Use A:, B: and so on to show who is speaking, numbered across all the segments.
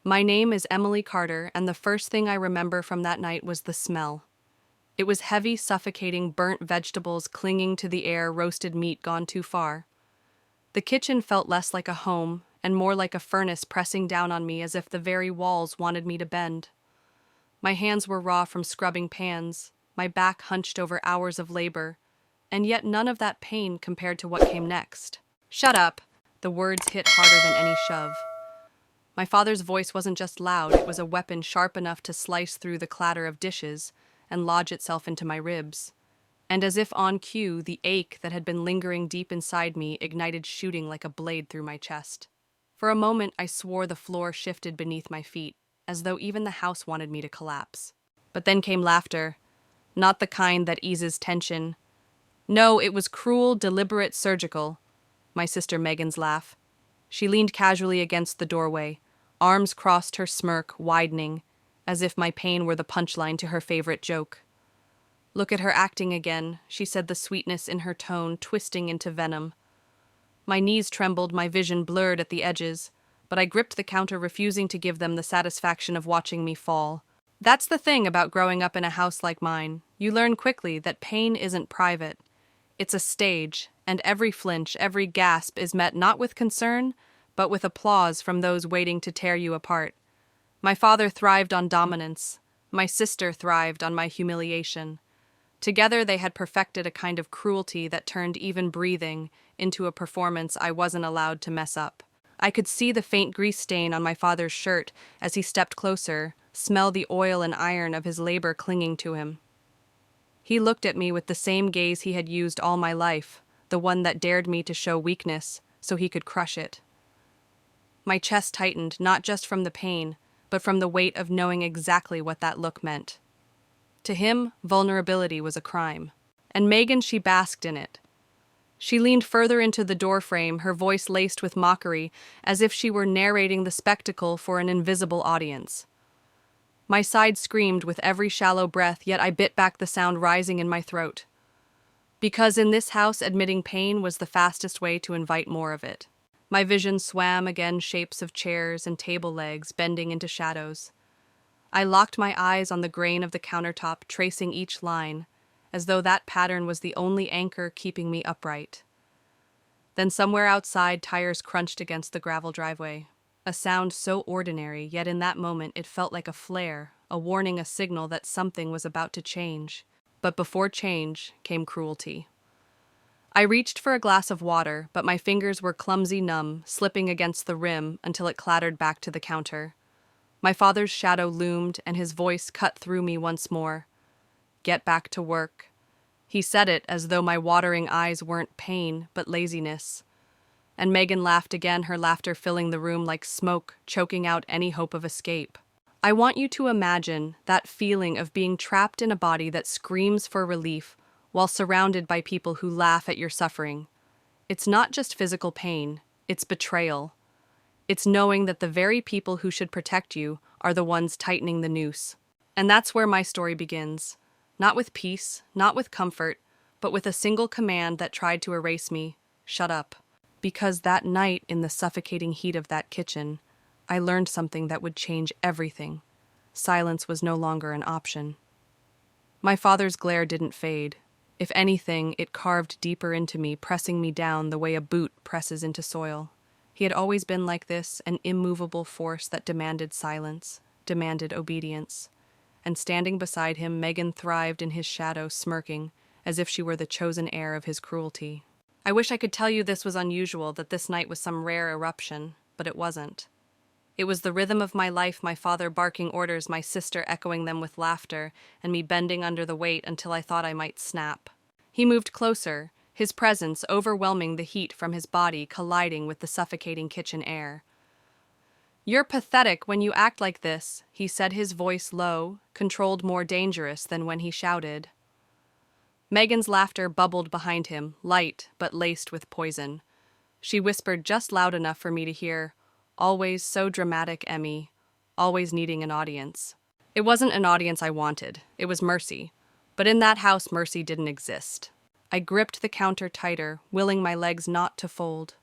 A: My name is Emily Carter, and the first thing I remember from that night was the smell. It was heavy, suffocating, burnt vegetables clinging to the air, roasted meat gone too far. The kitchen felt less like a home and more like a furnace pressing down on me as if the very walls wanted me to bend. My hands were raw from scrubbing pans, my back hunched over hours of labor, and yet none of that pain compared to what came next. "Shut up!" The words hit harder than any shove. My father's voice wasn't just loud, it was a weapon sharp enough to slice through the clatter of dishes and lodge itself into my ribs. And as if on cue, the ache that had been lingering deep inside me ignited, shooting like a blade through my chest. For a moment, I swore the floor shifted beneath my feet, as though even the house wanted me to collapse. But then came laughter, not the kind that eases tension. No, it was cruel, deliberate, surgical. My sister Megan's laugh. She leaned casually against the doorway, arms crossed, her smirk widening, as if my pain were the punchline to her favorite joke. "Look at her acting again," she said, the sweetness in her tone twisting into venom. My knees trembled, my vision blurred at the edges, but I gripped the counter, refusing to give them the satisfaction of watching me fall. That's the thing about growing up in a house like mine. You learn quickly that pain isn't private. It's a stage, and every flinch, every gasp is met not with concern, but with applause from those waiting to tear you apart. My father thrived on dominance. My sister thrived on my humiliation. Together they had perfected a kind of cruelty that turned even breathing into a performance I wasn't allowed to mess up. I could see the faint grease stain on my father's shirt as he stepped closer, smell the oil and iron of his labor clinging to him. He looked at me with the same gaze he had used all my life, the one that dared me to show weakness so he could crush it. My chest tightened, not just from the pain, but from the weight of knowing exactly what that look meant. To him, vulnerability was a crime. And Megan, she basked in it. She leaned further into the doorframe, her voice laced with mockery, as if she were narrating the spectacle for an invisible audience. My side screamed with every shallow breath, yet I bit back the sound rising in my throat. Because in this house, admitting pain was the fastest way to invite more of it. My vision swam again, shapes of chairs and table legs bending into shadows. I locked my eyes on the grain of the countertop, tracing each line, as though that pattern was the only anchor keeping me upright. Then somewhere outside, tires crunched against the gravel driveway. A sound so ordinary, yet in that moment it felt like a flare, a warning, a signal that something was about to change. But before change came cruelty. I reached for a glass of water, but my fingers were clumsy, numb, slipping against the rim until it clattered back to the counter. My father's shadow loomed, and his voice cut through me once more. "Get back to work." He said it as though my watering eyes weren't pain, but laziness. And Megan laughed again, her laughter filling the room like smoke, choking out any hope of escape. I want you to imagine that feeling of being trapped in a body that screams for relief while surrounded by people who laugh at your suffering. It's not just physical pain, it's betrayal. It's knowing that the very people who should protect you are the ones tightening the noose. And that's where my story begins. Not with peace, not with comfort, but with a single command that tried to erase me: shut up. Because that night, in the suffocating heat of that kitchen, I learned something that would change everything. Silence was no longer an option. My father's glare didn't fade. If anything, it carved deeper into me, pressing me down the way a boot presses into soil. He had always been like this, an immovable force that demanded silence, demanded obedience. And standing beside him, Megan thrived in his shadow, smirking, as if she were the chosen heir of his cruelty. I wish I could tell you this was unusual, that this night was some rare eruption, but it wasn't. It was the rhythm of my life, my father barking orders, my sister echoing them with laughter, and me bending under the weight until I thought I might snap. He moved closer, his presence overwhelming the heat from his body, colliding with the suffocating kitchen air. "You're pathetic when you act like this," he said, his voice low, controlled, more dangerous than when he shouted. Megan's laughter bubbled behind him, light but laced with poison. She whispered just loud enough for me to hear, "Always so dramatic, Emmy. Always needing an audience." It wasn't an audience I wanted. It was mercy. But in that house, mercy didn't exist. I gripped the counter tighter, willing my legs not to fold.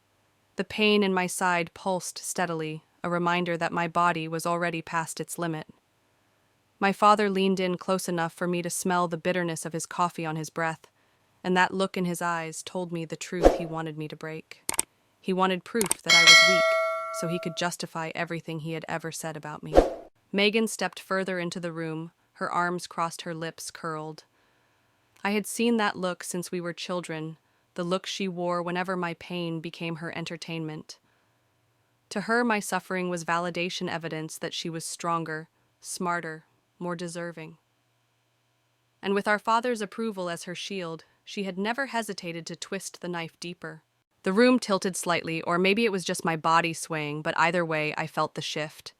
A: The pain in my side pulsed steadily, a reminder that my body was already past its limit. My father leaned in close enough for me to smell the bitterness of his coffee on his breath, and that look in his eyes told me the truth he wanted me to break. He wanted proof that I was weak, so he could justify everything he had ever said about me. Megan stepped further into the room, her arms crossed, her lips curled. I had seen that look since we were children, the look she wore whenever my pain became her entertainment. To her, my suffering was validation evidence that she was stronger, smarter, more deserving. And with our father's approval as her shield, she had never hesitated to twist the knife deeper. The room tilted slightly, or maybe it was just my body swaying, but either way, I felt the shift.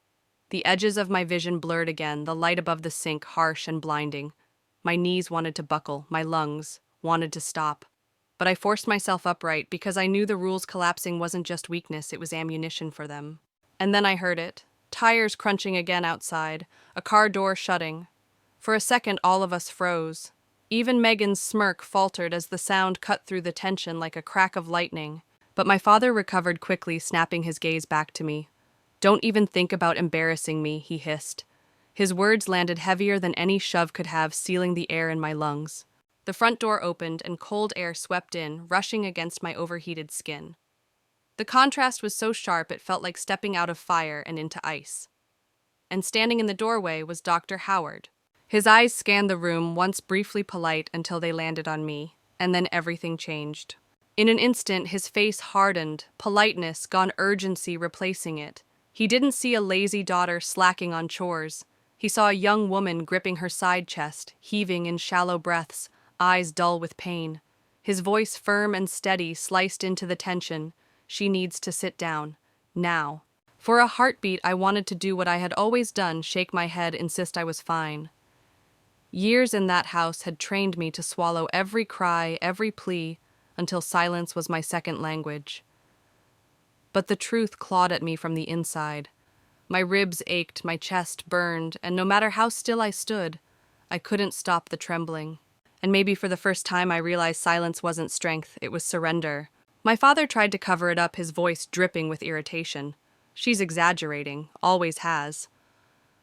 A: The edges of my vision blurred again, the light above the sink harsh and blinding. My knees wanted to buckle, my lungs wanted to stop. But I forced myself upright because I knew the rules collapsing wasn't just weakness, it was ammunition for them. And then I heard it. Tires crunching again outside, a car door shutting. For a second, all of us froze. Even Megan's smirk faltered as the sound cut through the tension like a crack of lightning. But my father recovered quickly, snapping his gaze back to me. "Don't even think about embarrassing me," he hissed. His words landed heavier than any shove could have, sealing the air in my lungs. The front door opened and cold air swept in, rushing against my overheated skin. The contrast was so sharp it felt like stepping out of fire and into ice. And standing in the doorway was Dr. Howard. His eyes scanned the room, once briefly polite until they landed on me, and then everything changed. In an instant, his face hardened, politeness gone, urgency replacing it. He didn't see a lazy daughter slacking on chores. He saw a young woman gripping her side chest, heaving in shallow breaths, eyes dull with pain. His voice firm and steady sliced into the tension. "She needs to sit down. Now." For a heartbeat, I wanted to do what I had always done, shake my head, insist I was fine. Years in that house had trained me to swallow every cry, every plea, until silence was my second language. But the truth clawed at me from the inside. My ribs ached, my chest burned, and no matter how still I stood, I couldn't stop the trembling. And maybe for the first time I realized silence wasn't strength, it was surrender. My father tried to cover it up, his voice dripping with irritation. "She's exaggerating, always has."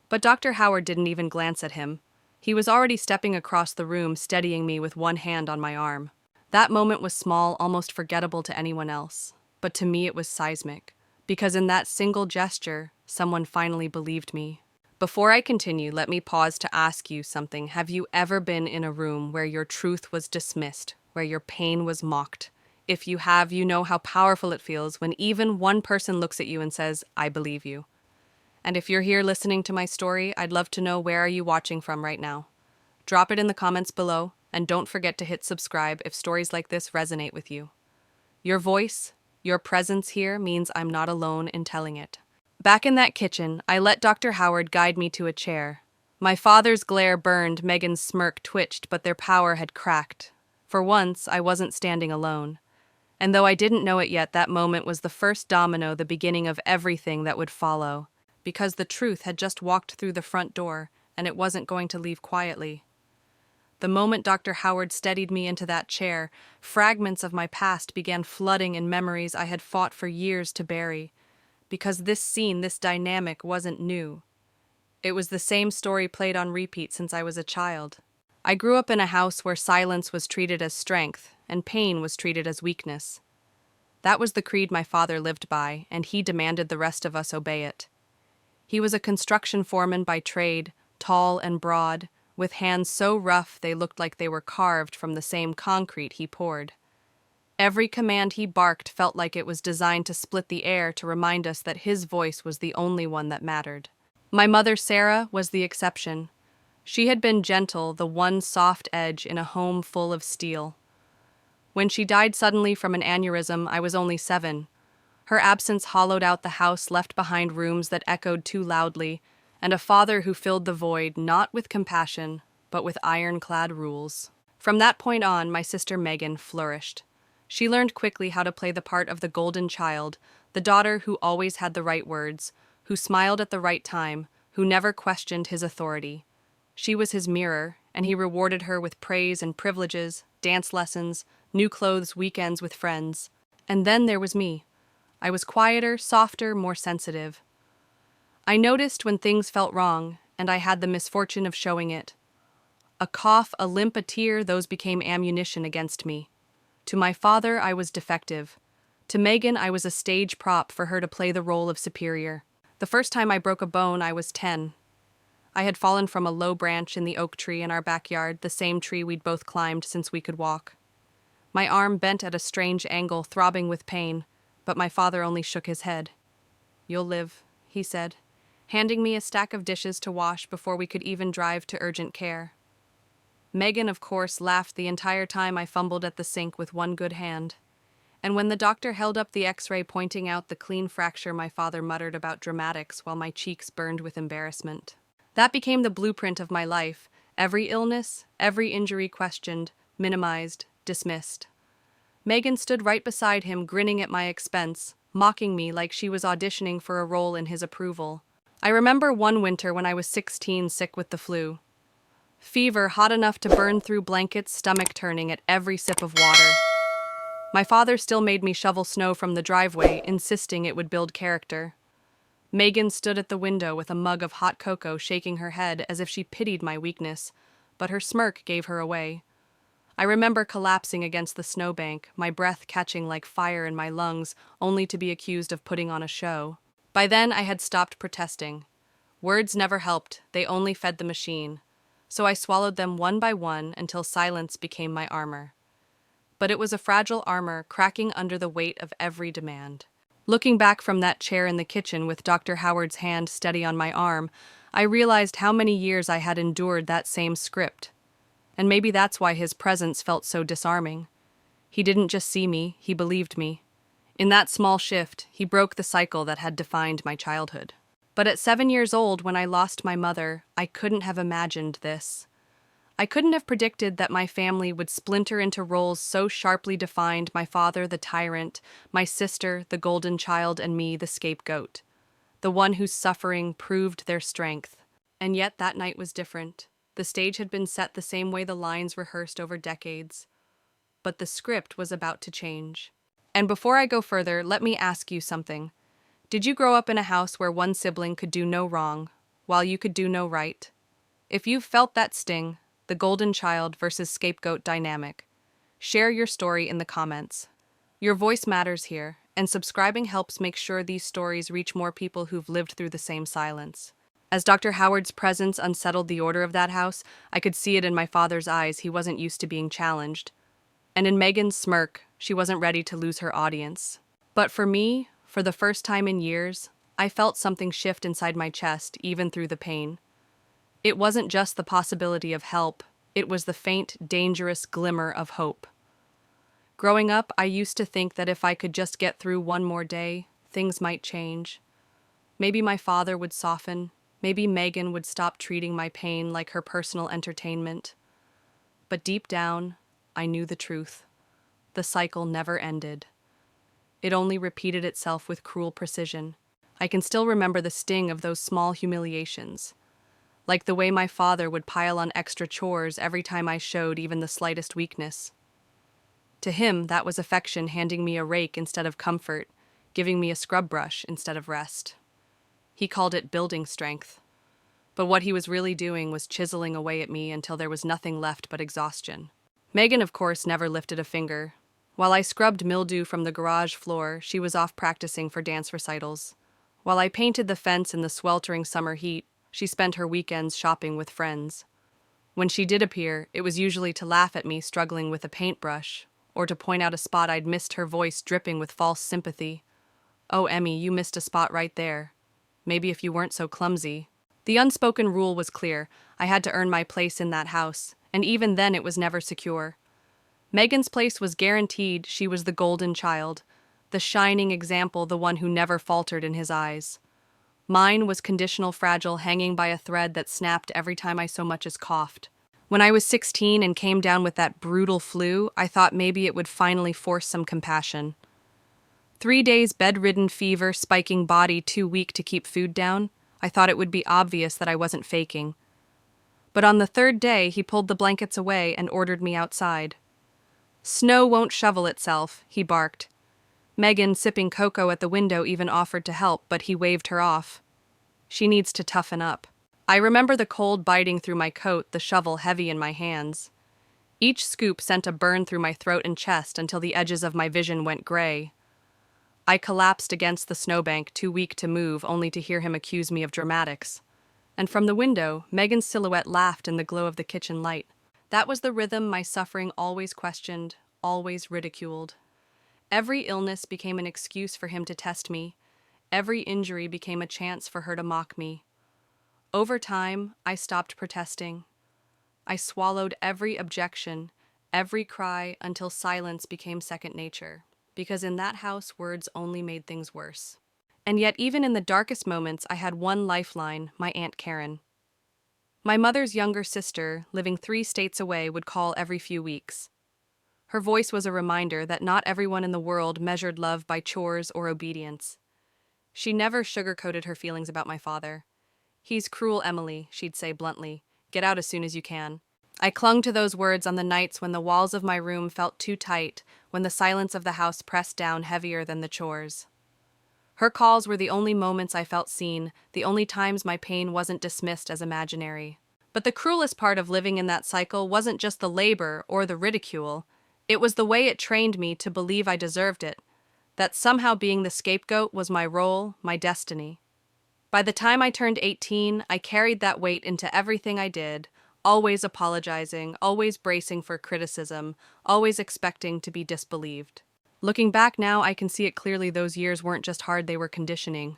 A: But Dr. Howard didn't even glance at him. He was already stepping across the room, steadying me with one hand on my arm. That moment was small, almost forgettable to anyone else. But to me it was seismic, because in that single gesture, someone finally believed me. Before I continue, let me pause to ask you something. Have you ever been in a room where your truth was dismissed, where your pain was mocked? If you have, you know how powerful it feels when even one person looks at you and says, "I believe you." And if you're here listening to my story, I'd love to know, where are you watching from right now? Drop it in the comments below, and don't forget to hit subscribe if stories like this resonate with you. Your voice, your presence here means I'm not alone in telling it. Back in that kitchen, I let Dr. Howard guide me to a chair. My father's glare burned, Megan's smirk twitched, but their power had cracked. For once, I wasn't standing alone. And though I didn't know it yet, that moment was the first domino, the beginning of everything that would follow. Because the truth had just walked through the front door, and it wasn't going to leave quietly. The moment Dr. Howard steadied me into that chair, fragments of my past began flooding in memories I had fought for years to bury. Because this scene, this dynamic, wasn't new. It was the same story played on repeat since I was a child. I grew up in a house where silence was treated as strength, and pain was treated as weakness. That was the creed my father lived by, and he demanded the rest of us obey it. He was a construction foreman by trade, tall and broad, with hands so rough they looked like they were carved from the same concrete he poured. Every command he barked felt like it was designed to split the air, to remind us that his voice was the only one that mattered. My mother, Sarah, was the exception. She had been gentle, the one soft edge in a home full of steel. When she died suddenly from an aneurysm, I was only 7. Her absence hollowed out the house, left behind rooms that echoed too loudly, and a father who filled the void not with compassion, but with ironclad rules. From that point on, my sister Megan flourished. She learned quickly how to play the part of the golden child, the daughter who always had the right words, who smiled at the right time, who never questioned his authority. She was his mirror, and he rewarded her with praise and privileges, dance lessons, new clothes, weekends with friends. And then there was me. I was quieter, softer, more sensitive. I noticed when things felt wrong, and I had the misfortune of showing it. A cough, a limp, a tear, those became ammunition against me. To my father, I was defective. To Megan, I was a stage prop for her to play the role of superior. The first time I broke a bone, I was 10. I had fallen from a low branch in the oak tree in our backyard, the same tree we'd both climbed since we could walk. My arm bent at a strange angle, throbbing with pain, but my father only shook his head. "You'll live," he said, handing me a stack of dishes to wash before we could even drive to urgent care. Megan, of course, laughed the entire time I fumbled at the sink with one good hand. And when the doctor held up the x-ray pointing out the clean fracture, my father muttered about dramatics while my cheeks burned with embarrassment. That became the blueprint of my life. Every illness, every injury questioned, minimized, dismissed. Megan stood right beside him, grinning at my expense, mocking me like she was auditioning for a role in his approval. I remember one winter when I was 16, sick with the flu. Fever hot enough to burn through blankets, stomach turning at every sip of water. My father still made me shovel snow from the driveway, insisting it would build character. Megan stood at the window with a mug of hot cocoa, shaking her head as if she pitied my weakness, but her smirk gave her away. I remember collapsing against the snowbank, my breath catching like fire in my lungs, only to be accused of putting on a show. By then, I had stopped protesting. Words never helped, they only fed the machine. So I swallowed them one by one until silence became my armor. But it was a fragile armor, cracking under the weight of every demand. Looking back from that chair in the kitchen with Dr. Howard's hand steady on my arm, I realized how many years I had endured that same script. And maybe that's why his presence felt so disarming. He didn't just see me, he believed me. In that small shift, he broke the cycle that had defined my childhood. But at 7 years old, when I lost my mother, I couldn't have imagined this. I couldn't have predicted that my family would splinter into roles so sharply defined: my father, the tyrant, my sister, the golden child, and me, the scapegoat, the one whose suffering proved their strength. And yet that night was different. The stage had been set the same way the lines rehearsed over decades. But the script was about to change. And before I go further, let me ask you something. Did you grow up in a house where one sibling could do no wrong, while you could do no right? If you've felt that sting, the golden child versus scapegoat dynamic, share your story in the comments. Your voice matters here, and subscribing helps make sure these stories reach more people who've lived through the same silence. As Dr. Howard's presence unsettled the order of that house, I could see it in my father's eyes. He wasn't used to being challenged. And in Megan's smirk, she wasn't ready to lose her audience. But for me, for the first time in years, I felt something shift inside my chest, even through the pain. It wasn't just the possibility of help, it was the faint, dangerous glimmer of hope. Growing up, I used to think that if I could just get through one more day, things might change. Maybe my father would soften. Maybe Megan would stop treating my pain like her personal entertainment. But deep down, I knew the truth. The cycle never ended. It only repeated itself with cruel precision. I can still remember the sting of those small humiliations, like the way my father would pile on extra chores every time I showed even the slightest weakness. To him, that was affection, handing me a rake instead of comfort, giving me a scrub brush instead of rest. He called it building strength. But what he was really doing was chiseling away at me until there was nothing left but exhaustion. Megan, of course, never lifted a finger. While I scrubbed mildew from the garage floor, she was off practicing for dance recitals. While I painted the fence in the sweltering summer heat, she spent her weekends shopping with friends. When she did appear, it was usually to laugh at me struggling with a paintbrush, or to point out a spot I'd missed, her voice dripping with false sympathy. "Oh, Emmy, you missed a spot right there. Maybe if you weren't so clumsy." The unspoken rule was clear. I had to earn my place in that house, and even then it was never secure. Megan's place was guaranteed. She was the golden child, the shining example, the one who never faltered in his eyes. Mine was conditional, fragile, hanging by a thread that snapped every time I so much as coughed. When I was 16 and came down with that brutal flu, I thought maybe it would finally force some compassion. 3 days bedridden, fever, spiking body, too weak to keep food down. I thought it would be obvious that I wasn't faking. But on the third day, he pulled the blankets away and ordered me outside. "Snow won't shovel itself," he barked. Megan, sipping cocoa at the window, even offered to help, but he waved her off. She needs to toughen up. I remember the cold biting through my coat, the shovel heavy in my hands. Each scoop sent a burn through my throat and chest until the edges of my vision went gray. I collapsed against the snowbank, too weak to move, only to hear him accuse me of dramatics. And from the window, Megan's silhouette laughed in the glow of the kitchen light. That was the rhythm my suffering always questioned, always ridiculed. Every illness became an excuse for him to test me. Every injury became a chance for her to mock me. Over time, I stopped protesting. I swallowed every objection, every cry, until silence became second nature, because in that house, words only made things worse. And yet, even in the darkest moments, I had one lifeline: my Aunt Karen. My mother's younger sister, living 3 states away, would call every few weeks. Her voice was a reminder that not everyone in the world measured love by chores or obedience. She never sugarcoated her feelings about my father. "He's cruel, Emily," she'd say bluntly. "Get out as soon as you can." I clung to those words on the nights when the walls of my room felt too tight, when the silence of the house pressed down heavier than the chores. Her calls were the only moments I felt seen, the only times my pain wasn't dismissed as imaginary. But the cruelest part of living in that cycle wasn't just the labor or the ridicule. It was the way it trained me to believe I deserved it, that somehow being the scapegoat was my role, my destiny. By the time I turned 18, I carried that weight into everything I did, always apologizing, always bracing for criticism, always expecting to be disbelieved. Looking back now, I can see it clearly. Those years weren't just hard, they were conditioning.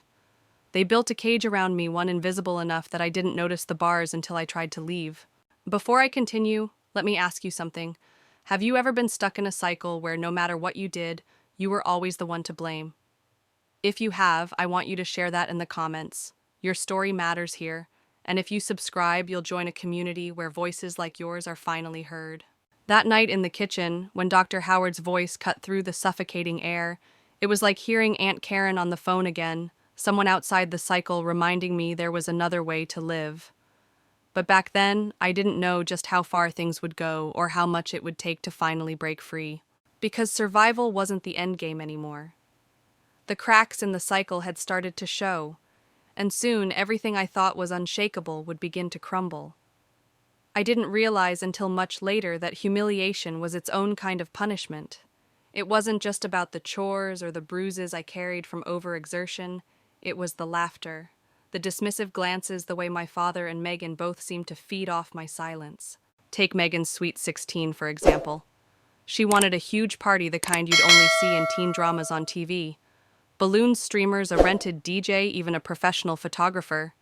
A: They built a cage around me, one invisible enough that I didn't notice the bars until I tried to leave. Before I continue, let me ask you something. Have you ever been stuck in a cycle where no matter what you did, you were always the one to blame? If you have, I want you to share that in the comments. Your story matters here, and if you subscribe, you'll join a community where voices like yours are finally heard. That night in the kitchen, when Dr. Howard's voice cut through the suffocating air, it was like hearing Aunt Karen on the phone again, someone outside the cycle reminding me there was another way to live. But back then, I didn't know just how far things would go or how much it would take to finally break free. Because survival wasn't the end game anymore. The cracks in the cycle had started to show, and soon everything I thought was unshakable would begin to crumble. I didn't realize until much later that humiliation was its own kind of punishment. It wasn't just about the chores or the bruises I carried from overexertion, it was the laughter, the dismissive glances, the way my father and Megan both seemed to feed off my silence. Take Megan's Sweet 16, for example. She wanted a huge party, the kind you'd only see in teen dramas on TV. Balloons, streamers, a rented DJ, even a professional photographer.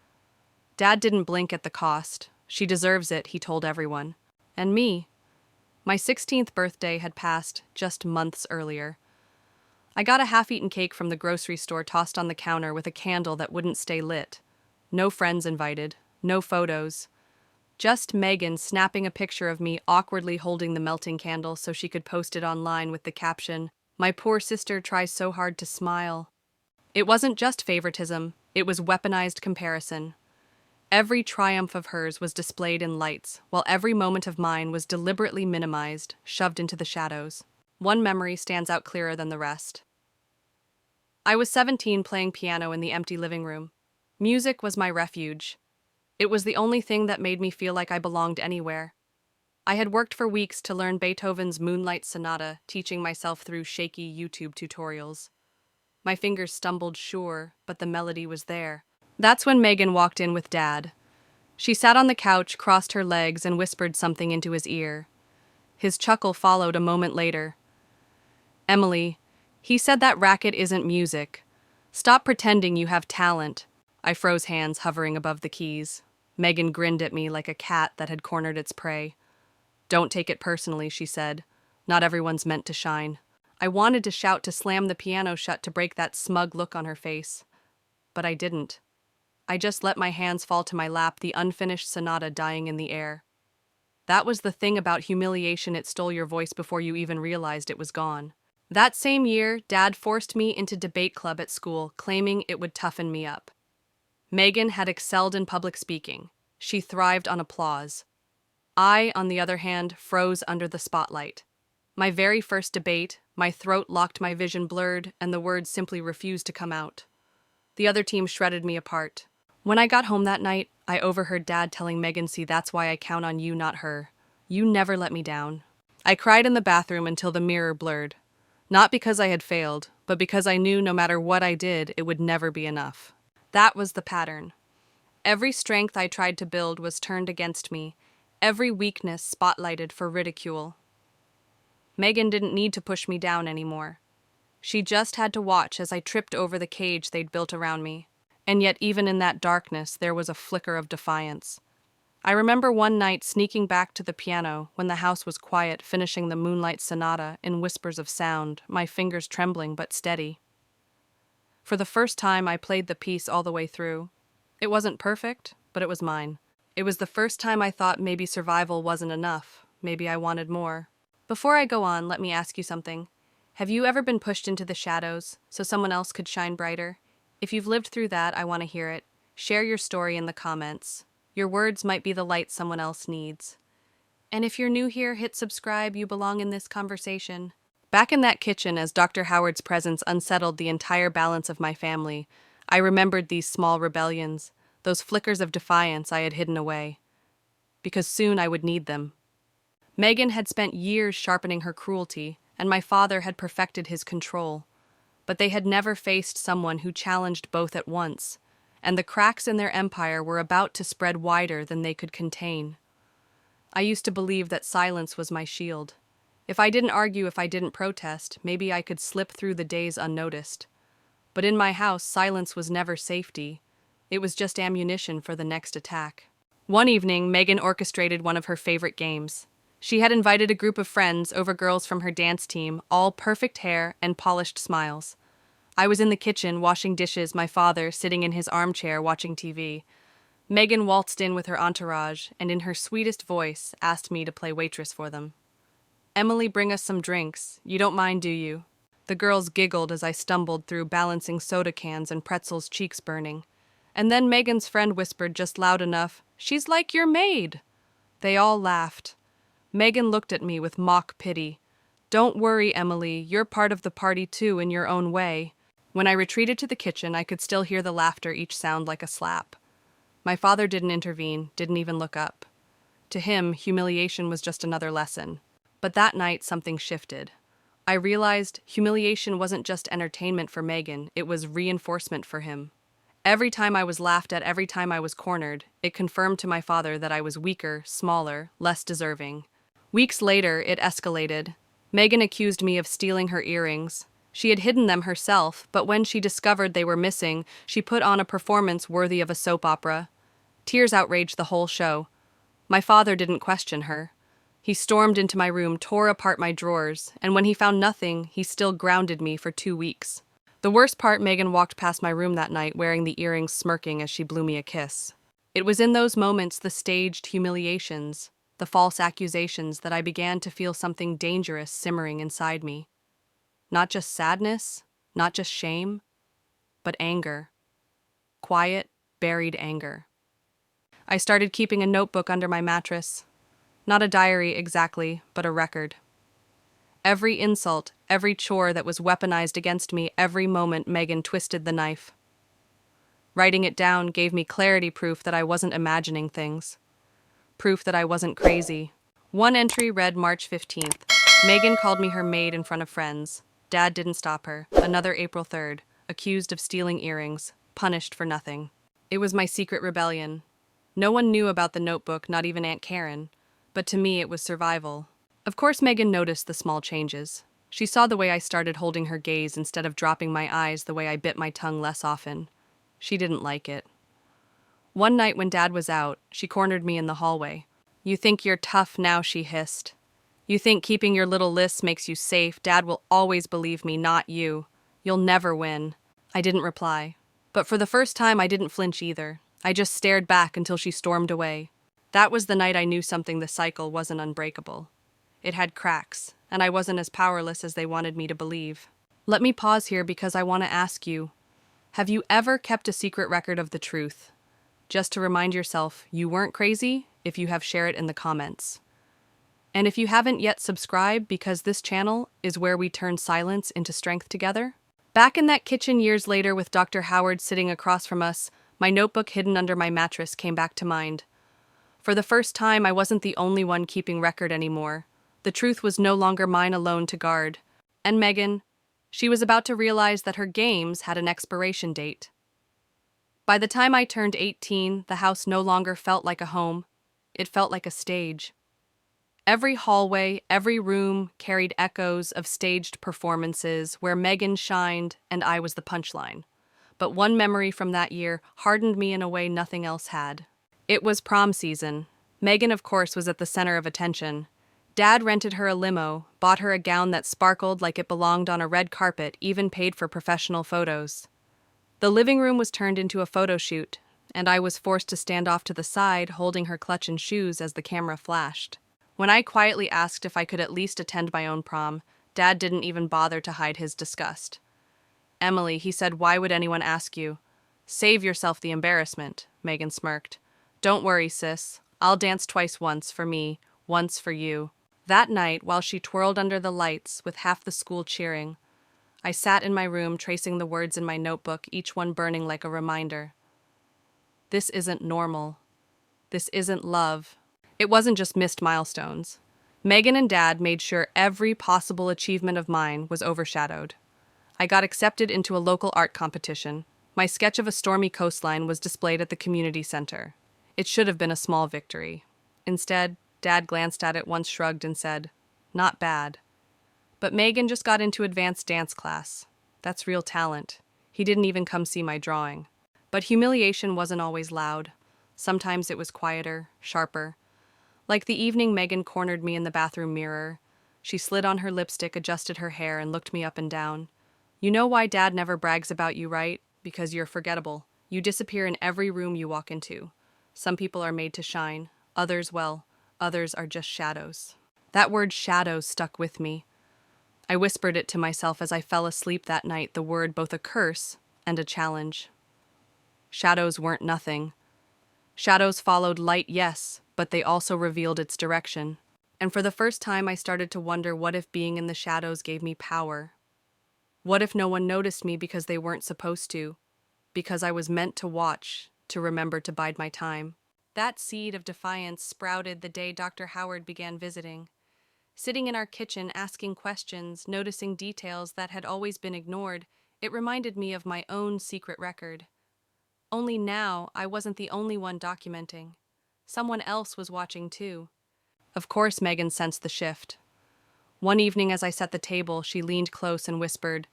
A: Dad didn't blink at the cost. She deserves it, he told everyone. And me. My 16th birthday had passed just months earlier. I got a half-eaten cake from the grocery store tossed on the counter with a candle that wouldn't stay lit. No friends invited, no photos. Just Megan snapping a picture of me awkwardly holding the melting candle so she could post it online with the caption, "My poor sister tries so hard to smile." It wasn't just favoritism, it was weaponized comparison. Every triumph of hers was displayed in lights, while every moment of mine was deliberately minimized, shoved into the shadows. One memory stands out clearer than the rest. I was 17 playing piano in the empty living room. Music was my refuge. It was the only thing that made me feel like I belonged anywhere. I had worked for weeks to learn Beethoven's Moonlight Sonata, teaching myself through shaky YouTube tutorials. My fingers stumbled, sure, but the melody was there. That's when Megan walked in with Dad. She sat on the couch, crossed her legs, and whispered something into his ear. His chuckle followed a moment later. "Emily, he said that racket isn't music. Stop pretending you have talent." I froze, hands hovering above the keys. Megan grinned at me like a cat that had cornered its prey. "Don't take it personally," she said. "Not everyone's meant to shine." I wanted to shout, to slam the piano shut, to break that smug look on her face. But I didn't. I just let my hands fall to my lap, the unfinished sonata dying in the air. That was the thing about humiliation, it stole your voice before you even realized it was gone. That same year, Dad forced me into debate club at school, claiming it would toughen me up. Megan had excelled in public speaking. She thrived on applause. I, on the other hand, froze under the spotlight. My very first debate, my throat locked, my vision blurred, and the words simply refused to come out. The other team shredded me apart. When I got home that night, I overheard Dad telling Megan, "See, that's why I count on you, not her. You never let me down." I cried in the bathroom until the mirror blurred. Not because I had failed, but because I knew no matter what I did, it would never be enough. That was the pattern. Every strength I tried to build was turned against me, every weakness spotlighted for ridicule. Megan didn't need to push me down anymore. She just had to watch as I tripped over the cage they'd built around me. And yet even in that darkness, there was a flicker of defiance. I remember one night sneaking back to the piano when the house was quiet, finishing the Moonlight Sonata in whispers of sound, my fingers trembling but steady. For the first time, I played the piece all the way through. It wasn't perfect, but it was mine. It was the first time I thought maybe survival wasn't enough. Maybe I wanted more. Before I go on, let me ask you something. Have you ever been pushed into the shadows so someone else could shine brighter? If you've lived through that, I want to hear it. Share your story in the comments. Your words might be the light someone else needs. And if you're new here, hit subscribe. You belong in this conversation. Back in that kitchen, as Dr. Howard's presence unsettled the entire balance of my family, I remembered these small rebellions, those flickers of defiance I had hidden away. Because soon I would need them. Megan had spent years sharpening her cruelty, and my father had perfected his control. But they had never faced someone who challenged both at once, and the cracks in their empire were about to spread wider than they could contain. I used to believe that silence was my shield. If I didn't argue, if I didn't protest, maybe I could slip through the days unnoticed. But in my house, silence was never safety. It was just ammunition for the next attack. One evening, Megan orchestrated one of her favorite games. She had invited a group of friends over, girls from her dance team, all perfect hair and polished smiles. I was in the kitchen washing dishes, my father sitting in his armchair watching TV. Megan waltzed in with her entourage and in her sweetest voice asked me to play waitress for them. "Emily, bring us some drinks. You don't mind, do you?" The girls giggled as I stumbled through, balancing soda cans and pretzels, cheeks burning. And then Megan's friend whispered just loud enough, "She's like your maid." They all laughed. Megan looked at me with mock pity. "Don't worry, Emily, you're part of the party too in your own way." When I retreated to the kitchen, I could still hear the laughter, each sound like a slap. My father didn't intervene, didn't even look up. To him, humiliation was just another lesson. But that night, something shifted. I realized humiliation wasn't just entertainment for Megan, it was reinforcement for him. Every time I was laughed at, every time I was cornered, it confirmed to my father that I was weaker, smaller, less deserving. Weeks later, it escalated. Megan accused me of stealing her earrings. She had hidden them herself, but when she discovered they were missing, she put on a performance worthy of a soap opera. Tears outraged the whole show. My father didn't question her. He stormed into my room, tore apart my drawers, and when he found nothing, he still grounded me for 2 weeks. The worst part, Megan walked past my room that night wearing the earrings, smirking as she blew me a kiss. It was in those moments, the staged humiliations, the false accusations, that I began to feel something dangerous simmering inside me. Not just sadness, not just shame, but anger. Quiet, buried anger. I started keeping a notebook under my mattress. Not a diary exactly, but a record. Every insult, every chore that was weaponized against me, every moment Megan twisted the knife. Writing it down gave me clarity, proof that I wasn't imagining things. Proof that I wasn't crazy. One entry read March 15th. Megan called me her maid in front of friends. Dad didn't stop her. Another April 3rd. Accused of stealing earrings. Punished for nothing. It was my secret rebellion. No one knew about the notebook, not even Aunt Karen. But to me, it was survival. Of course, Megan noticed the small changes. She saw the way I started holding her gaze instead of dropping my eyes, the way I bit my tongue less often. She didn't like it. One night when Dad was out, she cornered me in the hallway. "You think you're tough now," she hissed. "You think keeping your little lists makes you safe. Dad will always believe me, not you. You'll never win." I didn't reply. But for the first time, I didn't flinch either. I just stared back until she stormed away. That was the night I knew something. The cycle wasn't unbreakable. It had cracks, and I wasn't as powerless as they wanted me to believe. Let me pause here because I want to ask you, have you ever kept a secret record of the truth? Just to remind yourself you weren't crazy. If you have, share it in the comments. And if you haven't yet, subscribe, because this channel is where we turn silence into strength together. Back in that kitchen years later with Dr. Howard sitting across from us, My notebook hidden under my mattress came back to mind. For the first time, I wasn't the only one keeping record anymore. The truth was no longer mine alone to guard. And Megan, she was about to realize that her games had an expiration date. By the time I turned 18, the house no longer felt like a home. It felt like a stage. Every hallway, every room carried echoes of staged performances where Megan shined and I was the punchline. But one memory from that year hardened me in a way nothing else had. It was prom season. Megan, of course, was at the center of attention. Dad rented her a limo, bought her a gown that sparkled like it belonged on a red carpet, even paid for professional photos. The living room was turned into a photo shoot, and I was forced to stand off to the side, holding her clutch and shoes as the camera flashed. When I quietly asked if I could at least attend my own prom, Dad didn't even bother to hide his disgust. "Emily," he said, "why would anyone ask you?" "Save yourself the embarrassment," Megan smirked. "Don't worry, sis. I'll dance twice, once for me, once for you." That night, while she twirled under the lights with half the school cheering, I sat in my room tracing the words in my notebook, each one burning like a reminder. This isn't normal. This isn't love. It wasn't just missed milestones. Megan and Dad made sure every possible achievement of mine was overshadowed. I got accepted into a local art competition. My sketch of a stormy coastline was displayed at the community center. It should have been a small victory. Instead, Dad glanced at it, once shrugged, and said, "Not bad." But Megan just got into advanced dance class. That's real talent. He didn't even come see my drawing. But humiliation wasn't always loud. Sometimes it was quieter, sharper. Like the evening Megan cornered me in the bathroom mirror. She slid on her lipstick, adjusted her hair, and looked me up and down. "You know why Dad never brags about you, right? Because you're forgettable. You disappear in every room you walk into. Some people are made to shine. Others, well, others are just shadows." That word shadows stuck with me. I whispered it to myself as I fell asleep that night, the word both a curse and a challenge. Shadows weren't nothing. Shadows followed light, yes, but they also revealed its direction. And for the first time, I started to wonder, what if being in the shadows gave me power? What if no one noticed me because they weren't supposed to? Because I was meant to watch, to remember to bide my time. That seed of defiance sprouted the day Dr. Howard began visiting. Sitting in our kitchen, asking questions, noticing details that had always been ignored, it reminded me of my own secret record. Only now, I wasn't the only one documenting. Someone else was watching too. Of course, Megan sensed the shift. One evening as I set the table, she leaned close and whispered,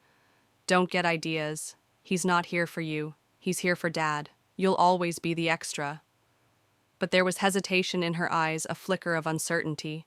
A: "Don't get ideas. He's not here for you. He's here for Dad. You'll always be the extra." But there was hesitation in her eyes, a flicker of uncertainty.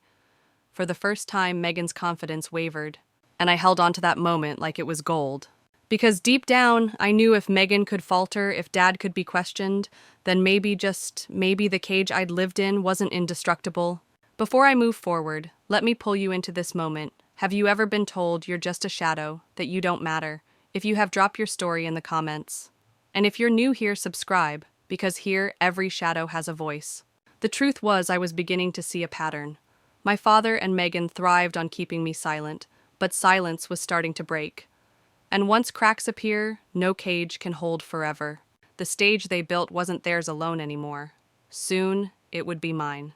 A: For the first time, Megan's confidence wavered, and I held on to that moment like it was gold. Because deep down, I knew if Megan could falter, if Dad could be questioned, then maybe, just maybe, the cage I'd lived in wasn't indestructible. Before I move forward, let me pull you into this moment. Have you ever been told you're just a shadow, that you don't matter? If you have, drop your story in the comments. And if you're new here, subscribe, because here, every shadow has a voice. The truth was, I was beginning to see a pattern. My father and Megan thrived on keeping me silent, but silence was starting to break. And once cracks appear, no cage can hold forever. The stage they built wasn't theirs alone anymore. Soon, it would be mine.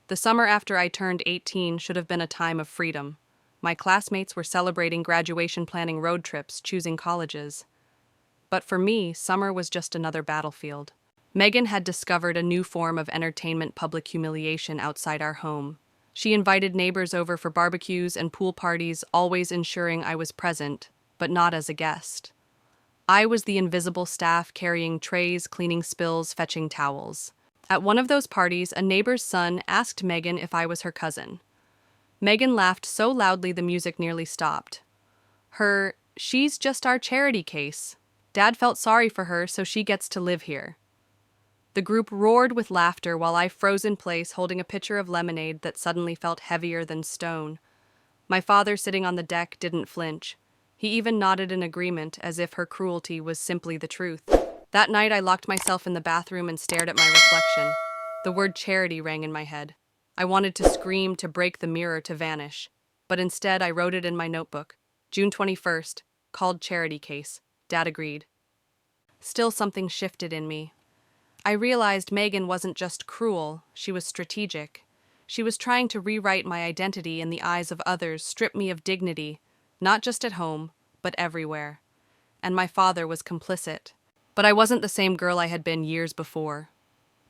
A: The summer after I turned 18 should have been a time of freedom. My classmates were celebrating graduation, planning road trips, choosing colleges. But for me, summer was just another battlefield. Megan had discovered a new form of entertainment, public humiliation outside our home. She invited neighbors over for barbecues and pool parties, always ensuring I was present, but not as a guest. I was the invisible staff, carrying trays, cleaning spills, fetching towels. At one of those parties, a neighbor's son asked Megan if I was her cousin. Megan laughed so loudly the music nearly stopped. "She's just our charity case. Dad felt sorry for her, so she gets to live here." The group roared with laughter while I froze in place, holding a pitcher of lemonade that suddenly felt heavier than stone. My father, sitting on the deck, didn't flinch. He even nodded in agreement, as if her cruelty was simply the truth. That night, I locked myself in the bathroom and stared at my reflection. The word charity rang in my head. I wanted to scream, to break the mirror, to vanish. But instead, I wrote it in my notebook. June 21st, called charity case. Dad agreed. still something shifted in me. I realized Megan wasn't just cruel, she was strategic. She was trying to rewrite my identity in the eyes of others, strip me of dignity, not just at home, but everywhere. And my father was complicit. But I wasn't the same girl I had been years before.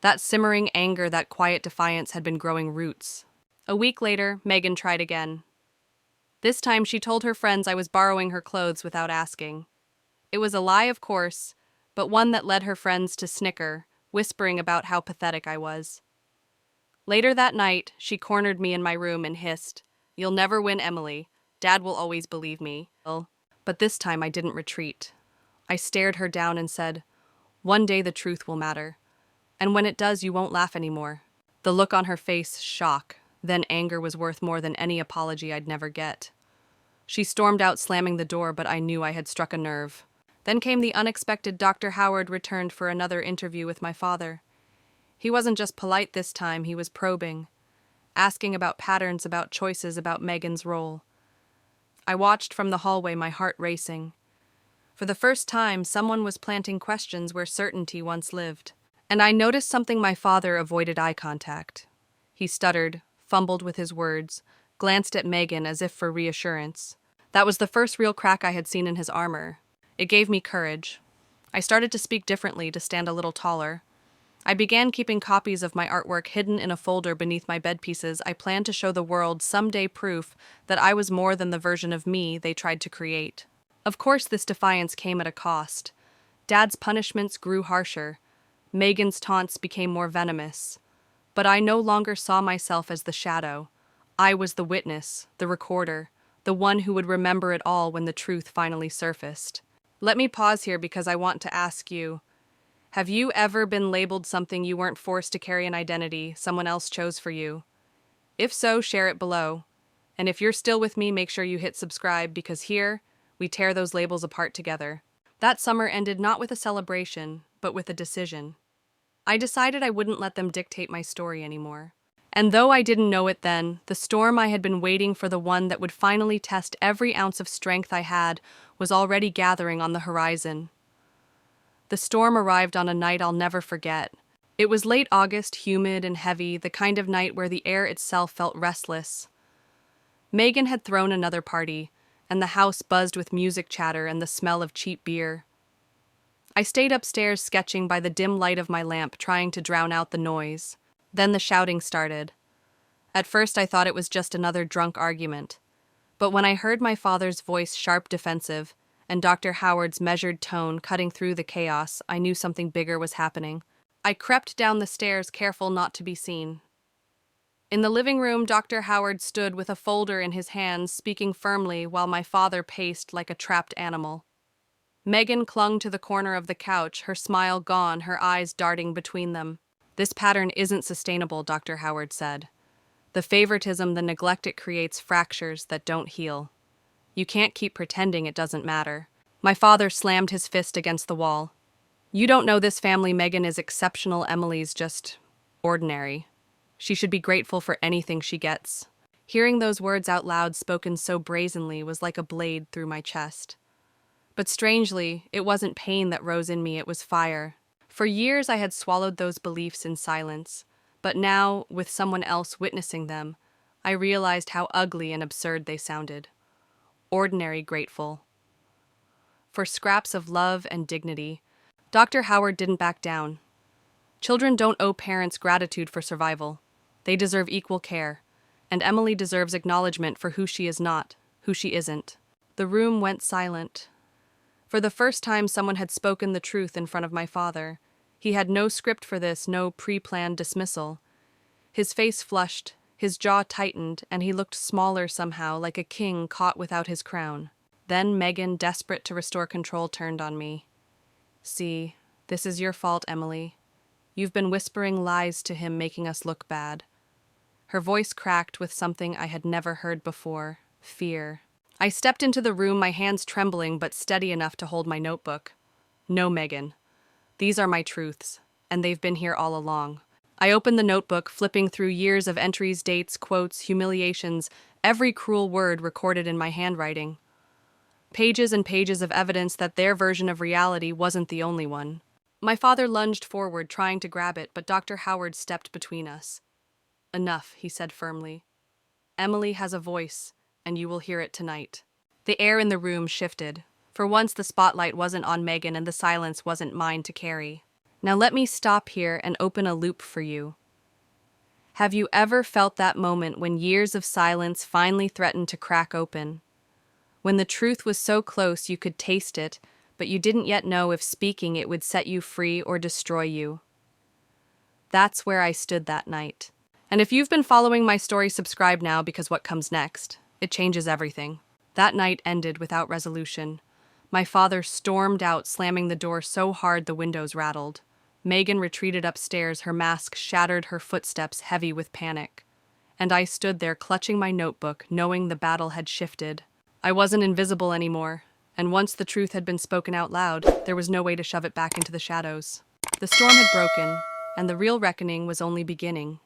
A: That simmering anger, that quiet defiance had been growing roots. A week later, Megan tried again. This time she told her friends I was borrowing her clothes without asking. It was a lie, of course, but one that led her friends to snicker, whispering about how pathetic I was. Later that night, she cornered me in my room and hissed, "You'll never win, Emily. Dad will always believe me." But this time I didn't retreat. I stared her down and said, "One day the truth will matter. And when it does, you won't laugh anymore." The look on her face, shock, then anger, was worth more than any apology I'd never get. She stormed out, slamming the door, but I knew I had struck a nerve. Then came the unexpected. Dr. Howard returned for another interview with my father. He wasn't just polite this time, he was probing, asking about patterns, about choices, about Megan's role. I watched from the hallway, my heart racing. For the first time, someone was planting questions where certainty once lived. And I noticed something. My father avoided eye contact. He stuttered, fumbled with his words, glanced at Megan as if for reassurance. That was the first real crack I had seen in his armor. It gave me courage. I started to speak differently, to stand a little taller. I began keeping copies of my artwork hidden in a folder beneath my bed pieces. I planned to show the world someday proof that I was more than the version of me they tried to create. Of course, this defiance came at a cost. Dad's punishments grew harsher. Megan's taunts became more venomous. But I no longer saw myself as the shadow. I was the witness, the recorder, the one who would remember it all when the truth finally surfaced. Let me pause here because I want to ask you, have you ever been labeled something you weren't forced to carry, an identity someone else chose for you? If so, share it below. And if you're still with me, make sure you hit subscribe, because here, we tear those labels apart together. That summer ended not with a celebration, but with a decision. I decided I wouldn't let them dictate my story anymore. And though I didn't know it then, the storm I had been waiting for, the one that would finally test every ounce of strength I had, was already gathering on the horizon. The storm arrived on a night I'll never forget. It was late August, humid and heavy, the kind of night where the air itself felt restless. Megan had thrown another party, and the house buzzed with music, chatter, and the smell of cheap beer. I stayed upstairs sketching by the dim light of my lamp, trying to drown out the noise. Then the shouting started. At first I thought it was just another drunk argument. But when I heard my father's voice, sharp, defensive, and Dr. Howard's measured tone cutting through the chaos, I knew something bigger was happening. I crept down the stairs, careful not to be seen. In the living room, Dr. Howard stood with a folder in his hands, speaking firmly, while my father paced like a trapped animal. Megan clung to the corner of the couch, her smile gone, her eyes darting between them. "This pattern isn't sustainable," Dr. Howard said. "The favoritism, the neglect it creates, fractures that don't heal. You can't keep pretending it doesn't matter." My father slammed his fist against the wall. "You don't know this family. Megan is exceptional. Emily's just ordinary. She should be grateful for anything she gets." Hearing those words out loud, spoken so brazenly, was like a blade through my chest. But strangely, it wasn't pain that rose in me, it was fire. For years I had swallowed those beliefs in silence, but now, with someone else witnessing them, I realized how ugly and absurd they sounded. Ordinary grateful. For scraps of love and dignity. Dr. Howard didn't back down. Children don't owe parents gratitude for survival. They deserve equal care, and Emily deserves acknowledgement for who she is not, who she isn't. The room went silent. For the first time, someone had spoken the truth in front of my father. He had no script for this, no pre-planned dismissal. His face flushed, his jaw tightened, and he looked smaller somehow, like a king caught without his crown. Then Megan, desperate to restore control, turned on me. "See, this is your fault, Emily. You've been whispering lies to him, making us look bad." Her voice cracked with something I had never heard before, fear. I stepped into the room, my hands trembling but steady enough to hold my notebook. "No, Megan. These are my truths, and they've been here all along." I opened the notebook, flipping through years of entries, dates, quotes, humiliations, every cruel word recorded in my handwriting. Pages and pages of evidence that their version of reality wasn't the only one. My father lunged forward, trying to grab it, but Dr. Howard stepped between us. "Enough," he said firmly. "Emily has a voice, and you will hear it tonight." The air in the room shifted. For once, the spotlight wasn't on Megan, and the silence wasn't mine to carry. Now let me stop here and open a loop for you. Have you ever felt that moment when years of silence finally threatened to crack open? When the truth was so close you could taste it, but you didn't yet know if speaking it would set you free or destroy you. That's where I stood that night. And if you've been following my story, subscribe now, because what comes next, it changes everything. That night ended without resolution. My father stormed out, slamming the door so hard the windows rattled. Megan retreated upstairs, her mask shattered, her footsteps heavy with panic. And I stood there, clutching my notebook, knowing the battle had shifted. I wasn't invisible anymore, and once the truth had been spoken out loud, there was no way to shove it back into the shadows. The storm had broken, and the real reckoning was only beginning.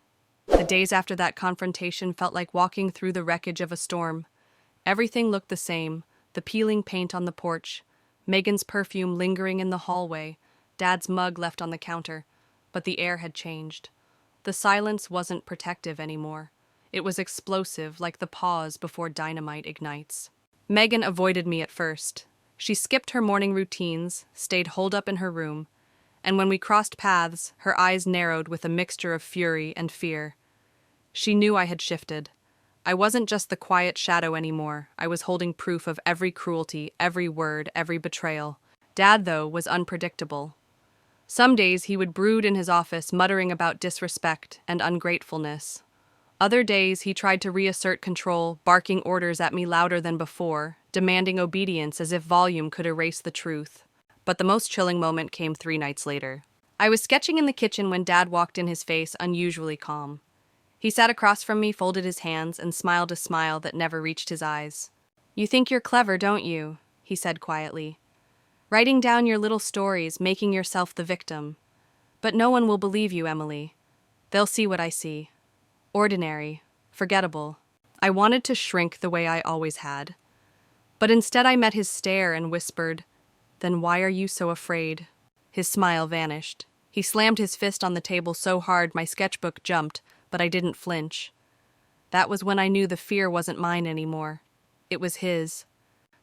A: The days after that confrontation felt like walking through the wreckage of a storm. Everything looked the same: the peeling paint on the porch, Megan's perfume lingering in the hallway, Dad's mug left on the counter, but the air had changed. The silence wasn't protective anymore. It was explosive, like the pause before dynamite ignites. Megan avoided me at first. She skipped her morning routines, stayed holed up in her room, and when we crossed paths, her eyes narrowed with a mixture of fury and fear. She knew I had shifted. I wasn't just the quiet shadow anymore. I was holding proof of every cruelty, every word, every betrayal. Dad, though, was unpredictable. Some days he would brood in his office, muttering about disrespect and ungratefulness. Other days he tried to reassert control, barking orders at me louder than before, demanding obedience as if volume could erase the truth. But the most chilling moment came 3 nights later. I was sketching in the kitchen when Dad walked in, his face unusually calm. He sat across from me, folded his hands, and smiled a smile that never reached his eyes. "You think you're clever, don't you?" he said quietly. "Writing down your little stories, making yourself the victim. But no one will believe you, Emily. They'll see what I see. Ordinary, forgettable." I wanted to shrink the way I always had. But instead I met his stare and whispered, "Then why are you so afraid?" His smile vanished. He slammed his fist on the table so hard my sketchbook jumped, but I didn't flinch. That was when I knew the fear wasn't mine anymore. It was his.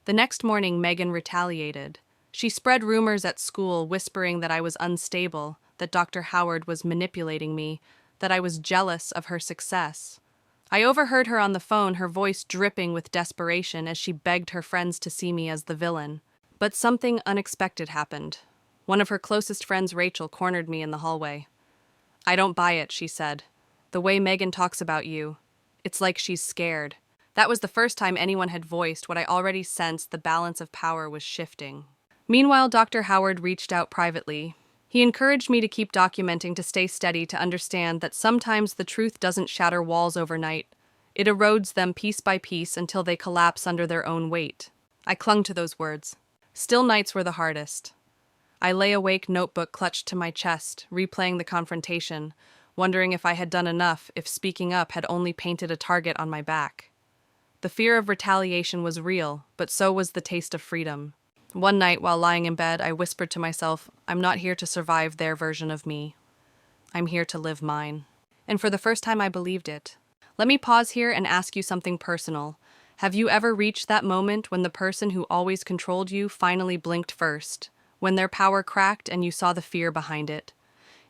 A: The next morning, Megan retaliated. She spread rumors at school, whispering that I was unstable, that Dr. Howard was manipulating me, that I was jealous of her success. I overheard her on the phone, her voice dripping with desperation as she begged her friends to see me as the villain. But something unexpected happened. One of her closest friends, Rachel, cornered me in the hallway. "I don't buy it," she said. "The way Megan talks about you, it's like she's scared." That was the first time anyone had voiced what I already sensed: the balance of power was shifting. Meanwhile, Dr. Howard reached out privately. He encouraged me to keep documenting, to stay steady, to understand that sometimes the truth doesn't shatter walls overnight. It erodes them piece by piece until they collapse under their own weight. I clung to those words. Still nights were the hardest. I lay awake, notebook clutched to my chest, replaying the confrontation, wondering if I had done enough, if speaking up had only painted a target on my back. The fear of retaliation was real, but so was the taste of freedom. One night, while lying in bed, I whispered to myself, "I'm not here to survive their version of me. I'm here to live mine." And for the first time, I believed it. Let me pause here and ask you something personal. Have you ever reached that moment when the person who always controlled you finally blinked first, when their power cracked and you saw the fear behind it?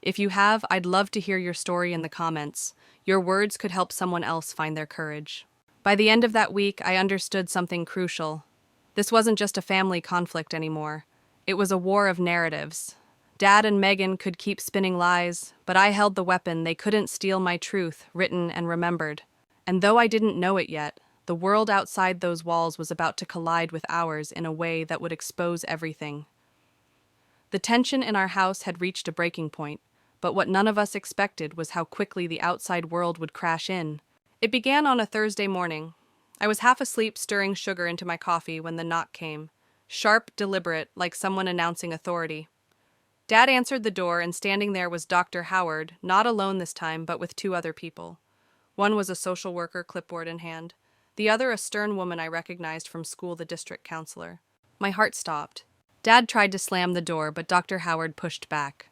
A: If you have, I'd love to hear your story in the comments. Your words could help someone else find their courage. By the end of that week, I understood something crucial. This wasn't just a family conflict anymore. It was a war of narratives. Dad and Megan could keep spinning lies, but I held the weapon. They couldn't steal my truth, written and remembered. And though I didn't know it yet, the world outside those walls was about to collide with ours in a way that would expose everything. The tension in our house had reached a breaking point, but what none of us expected was how quickly the outside world would crash in. It began on a Thursday morning. I was half asleep, stirring sugar into my coffee when the knock came. Sharp, deliberate, like someone announcing authority. Dad answered the door, and standing there was Dr. Howard, not alone this time, but with 2 other people. One was a social worker, clipboard in hand. The other, a stern woman I recognized from school, the district counselor. My heart stopped. Dad tried to slam the door, but Dr. Howard pushed back.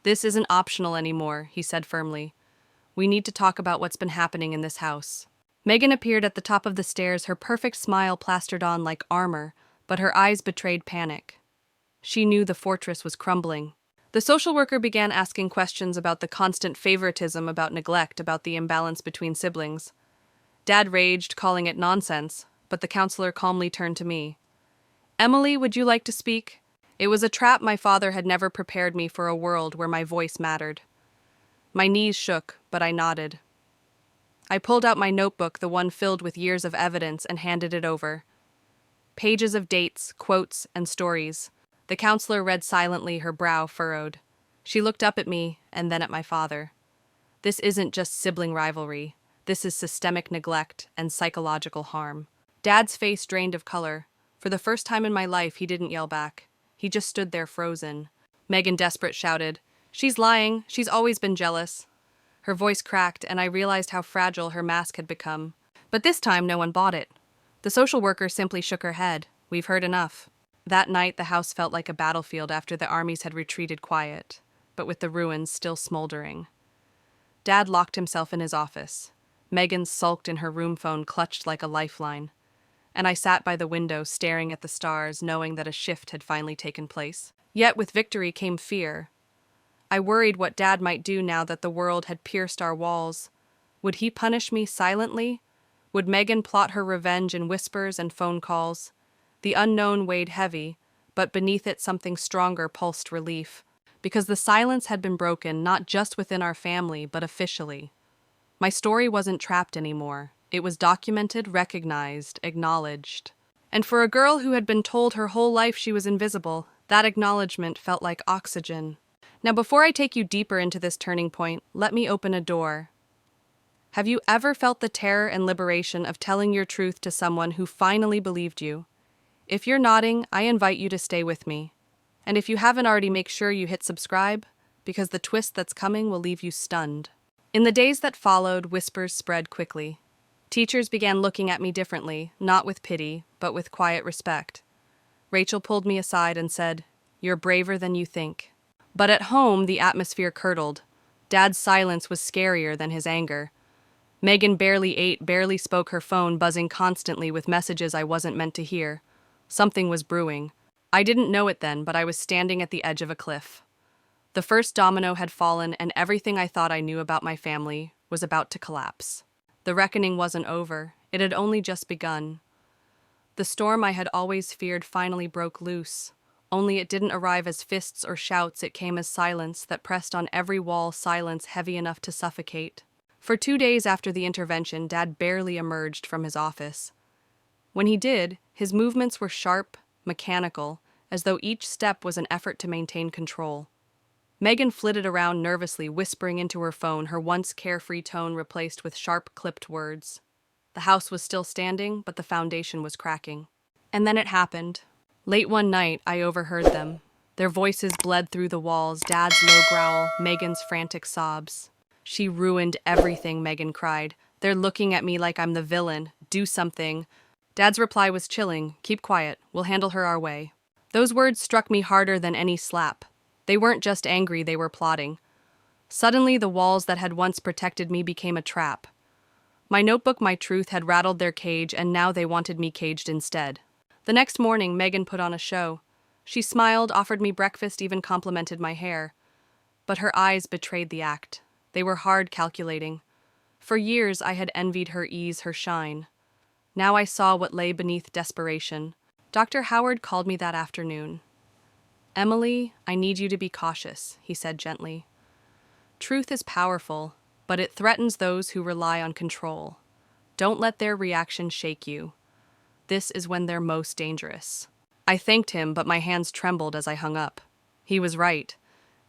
A: "This isn't optional anymore," he said firmly. "We need to talk about what's been happening in this house." Megan appeared at the top of the stairs, her perfect smile plastered on like armor, but her eyes betrayed panic. She knew the fortress was crumbling. The social worker began asking questions about the constant favoritism, about neglect, about the imbalance between siblings. Dad raged, calling it nonsense, but the counselor calmly turned to me. "Emily, would you like to speak?" It was a trap. My father had never prepared me for a world where my voice mattered. My knees shook, but I nodded. I pulled out my notebook, the one filled with years of evidence, and handed it over. Pages of dates, quotes, and stories. The counselor read silently, her brow furrowed. She looked up at me, and then at my father. "This isn't just sibling rivalry. This is systemic neglect and psychological harm." Dad's face drained of color. For the first time in my life, he didn't yell back. He just stood there frozen. Megan, desperate, shouted, "She's lying. She's always been jealous." Her voice cracked, and I realized how fragile her mask had become. But this time, no one bought it. The social worker simply shook her head. "We've heard enough." That night, the house felt like a battlefield after the armies had retreated quiet, but with the ruins still smoldering. Dad locked himself in his office. Megan sulked in her room phone, clutched like a lifeline. And I sat by the window, staring at the stars, knowing that a shift had finally taken place. Yet with victory came fear. I worried what Dad might do now that the world had pierced our walls. Would he punish me silently? Would Megan plot her revenge in whispers and phone calls? The unknown weighed heavy, but beneath it something stronger pulsed relief. Because the silence had been broken, not just within our family, but officially. My story wasn't trapped anymore. It was documented, recognized, acknowledged. And for a girl who had been told her whole life she was invisible, that acknowledgement felt like oxygen. Now, before I take you deeper into this turning point, let me open a door. Have you ever felt the terror and liberation of telling your truth to someone who finally believed you? If you're nodding, I invite you to stay with me. And if you haven't already, make sure you hit subscribe, because the twist that's coming will leave you stunned. In the days that followed, whispers spread quickly. Teachers began looking at me differently, not with pity, but with quiet respect. Rachel pulled me aside and said, "You're braver than you think." But at home, the atmosphere curdled. Dad's silence was scarier than his anger. Megan barely ate, barely spoke, her phone buzzing constantly with messages I wasn't meant to hear. Something was brewing. I didn't know it then, but I was standing at the edge of a cliff. The first domino had fallen, and everything I thought I knew about my family was about to collapse. The reckoning wasn't over. It had only just begun. The storm I had always feared finally broke loose. Only it didn't arrive as fists or shouts, it came as silence that pressed on every wall, silence heavy enough to suffocate. For 2 days after the intervention, Dad barely emerged from his office. When he did, his movements were sharp, mechanical, as though each step was an effort to maintain control. Megan flitted around nervously, whispering into her phone, her once carefree tone replaced with sharp, clipped words. The house was still standing, but the foundation was cracking. And then it happened. Late one night, I overheard them. Their voices bled through the walls, Dad's low growl, Megan's frantic sobs. "She ruined everything," Megan cried. "They're looking at me like I'm the villain. Do something." Dad's reply was chilling. "Keep quiet. We'll handle her our way." Those words struck me harder than any slap. They weren't just angry, they were plotting. Suddenly, the walls that had once protected me became a trap. My notebook, my truth, had rattled their cage, and now they wanted me caged instead. The next morning, Megan put on a show. She smiled, offered me breakfast, even complimented my hair. But her eyes betrayed the act. They were hard, calculating. For years, I had envied her ease, her shine. Now I saw what lay beneath desperation. Dr. Howard called me that afternoon. "Emily, I need you to be cautious," he said gently. "Truth is powerful, but it threatens those who rely on control. Don't let their reaction shake you. This is when they're most dangerous." I thanked him, but my hands trembled as I hung up. He was right.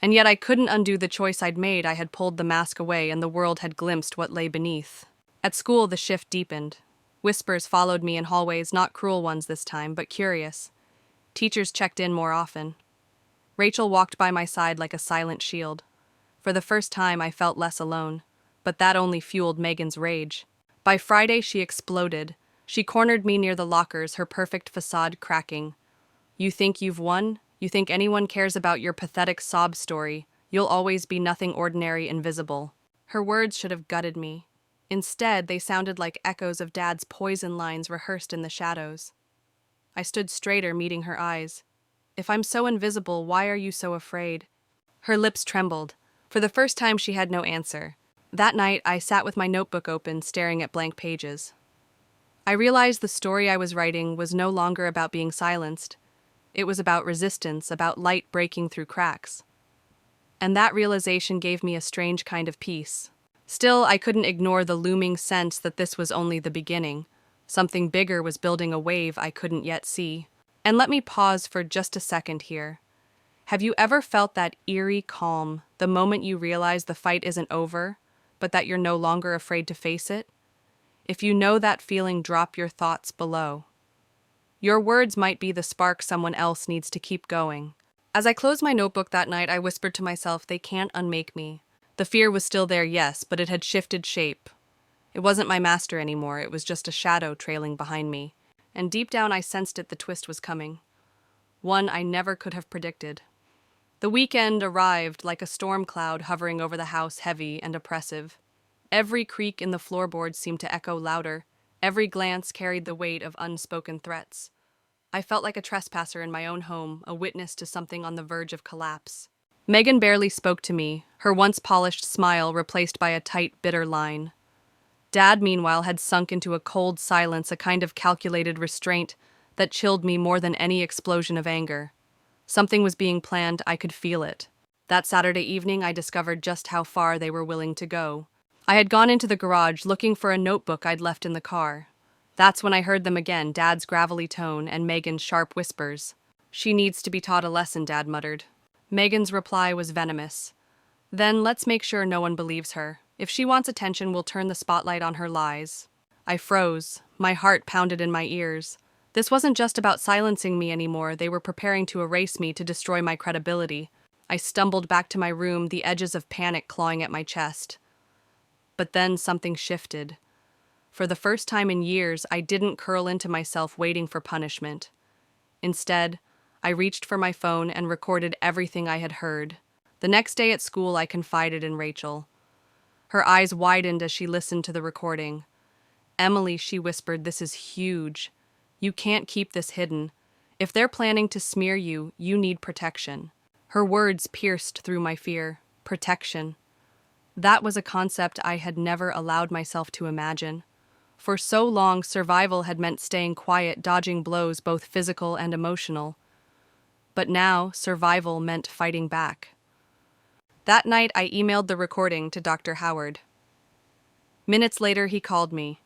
A: And yet I couldn't undo the choice I'd made. I had pulled the mask away, and the world had glimpsed what lay beneath. At school, the shift deepened. Whispers followed me in hallways, not cruel ones this time, but curious. Teachers checked in more often. Rachel walked by my side like a silent shield. For the first time, I felt less alone. But that only fueled Megan's rage. By Friday, she exploded. She cornered me near the lockers, her perfect facade cracking. You think you've won? You think anyone cares about your pathetic sob story? You'll always be nothing ordinary, invisible. Her words should have gutted me. Instead, they sounded like echoes of Dad's poison lines rehearsed in the shadows. I stood straighter, meeting her eyes. If I'm so invisible, why are you so afraid? Her lips trembled. For the first time, she had no answer. That night, I sat with my notebook open, staring at blank pages. I realized the story I was writing was no longer about being silenced. It was about resistance, about light breaking through cracks. And that realization gave me a strange kind of peace. Still, I couldn't ignore the looming sense that this was only the beginning. Something bigger was building a wave I couldn't yet see. And let me pause for just a second here. Have you ever felt that eerie calm the moment you realize the fight isn't over, but that you're no longer afraid to face it? If you know that feeling, drop your thoughts below. Your words might be the spark someone else needs to keep going. As I closed my notebook that night, I whispered to myself, they can't unmake me. The fear was still there, yes, but it had shifted shape. It wasn't my master anymore, it was just a shadow trailing behind me. And deep down I sensed it, the twist was coming. One I never could have predicted. The weekend arrived like a storm cloud hovering over the house, heavy and oppressive. Every creak in the floorboards seemed to echo louder. Every glance carried the weight of unspoken threats. I felt like a trespasser in my own home, a witness to something on the verge of collapse. Megan barely spoke to me, her once polished smile replaced by a tight, bitter line. Dad, meanwhile, had sunk into a cold silence, a kind of calculated restraint that chilled me more than any explosion of anger. Something was being planned, I could feel it. That Saturday evening, I discovered just how far they were willing to go. I had gone into the garage looking for a notebook I'd left in the car. That's when I heard them again, Dad's gravelly tone and Megan's sharp whispers. She needs to be taught a lesson, Dad muttered. Megan's reply was venomous. Then let's make sure no one believes her. If she wants attention, we'll turn the spotlight on her lies. I froze. My heart pounded in my ears. This wasn't just about silencing me anymore. They were preparing to erase me, to destroy my credibility. I stumbled back to my room, the edges of panic clawing at my chest. But then something shifted. For the first time in years, I didn't curl into myself waiting for punishment. Instead, I reached for my phone and recorded everything I had heard. The next day at school, I confided in Rachel. Her eyes widened as she listened to the recording. Emily, she whispered, this is huge. You can't keep this hidden. If they're planning to smear you, you need protection. Her words pierced through my fear. Protection. That was a concept I had never allowed myself to imagine. For so long, survival had meant staying quiet, dodging blows, both physical and emotional. But now, survival meant fighting back. That night, I emailed the recording to Dr. Howard. Minutes later, he called me.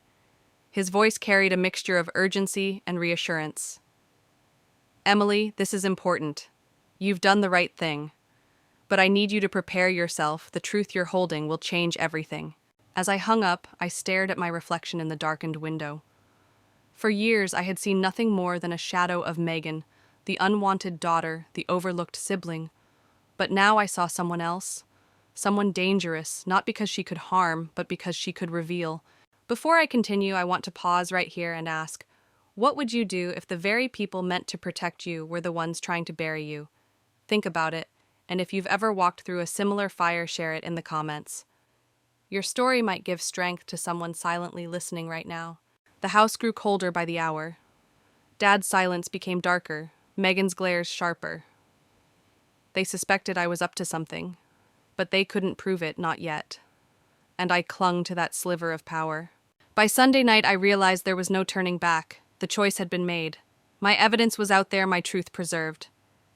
A: His voice carried a mixture of urgency and reassurance. Emily, this is important. You've done the right thing. But I need you to prepare yourself. The truth you're holding will change everything. As I hung up, I stared at my reflection in the darkened window. For years, I had seen nothing more than a shadow of Megan, the unwanted daughter, the overlooked sibling. But now I saw someone else. Someone dangerous, not because she could harm, but because she could reveal. Before I continue, I want to pause right here and ask, what would you do if the very people meant to protect you were the ones trying to bury you? Think about it, and if you've ever walked through a similar fire, share it in the comments. Your story might give strength to someone silently listening right now. The house grew colder by the hour. Dad's silence became darker, Megan's glares sharper. They suspected I was up to something, but they couldn't prove it, not yet. And I clung to that sliver of power. By Sunday night, I realized there was no turning back. The choice had been made. My evidence was out there, my truth preserved.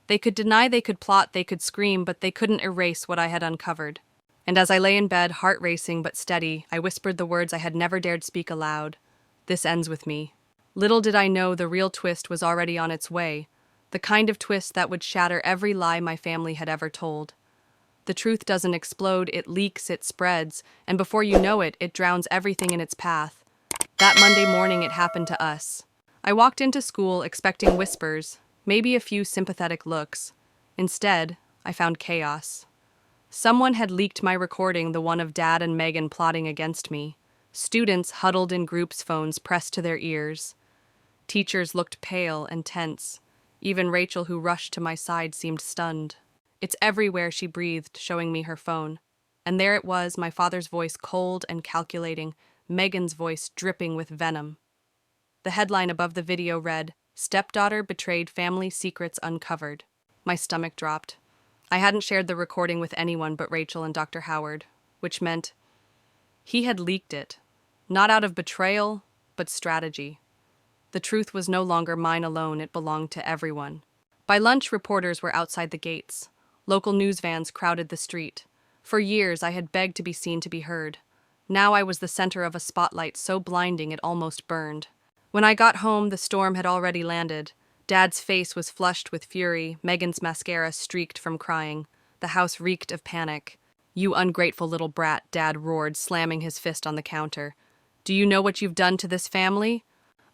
A: They could deny, they could plot, they could scream, but they couldn't erase what I had uncovered. And as I lay in bed, heart racing but steady, I whispered the words I had never dared speak aloud. This ends with me. Little did I know the real twist was already on its way, the kind of twist that would shatter every lie my family had ever told. The truth doesn't explode, it leaks, it spreads, and before you know it, it drowns everything in its path. That Monday morning, it happened to us. I walked into school expecting whispers, maybe a few sympathetic looks. Instead, I found chaos. Someone had leaked my recording, the one of Dad and Megan plotting against me. Students huddled in groups, phones pressed to their ears. Teachers looked pale and tense. Even Rachel, who rushed to my side, seemed stunned. "It's everywhere," she breathed, showing me her phone. And there it was, my father's voice cold and calculating, Megan's voice dripping with venom. The headline above the video read, "Stepdaughter betrayed family secrets uncovered." My stomach dropped. I hadn't shared the recording with anyone but Rachel and Dr. Howard, which meant he had leaked it, not out of betrayal, but strategy. The truth was no longer mine alone, it belonged to everyone. By lunch, reporters were outside the gates. Local news vans crowded the street. For years, I had begged to be seen, to be heard. Now I was the center of a spotlight so blinding it almost burned. When I got home, the storm had already landed. Dad's face was flushed with fury, Megan's mascara streaked from crying. The house reeked of panic. "You ungrateful little brat," Dad roared, slamming his fist on the counter. "Do you know what you've done to this family?"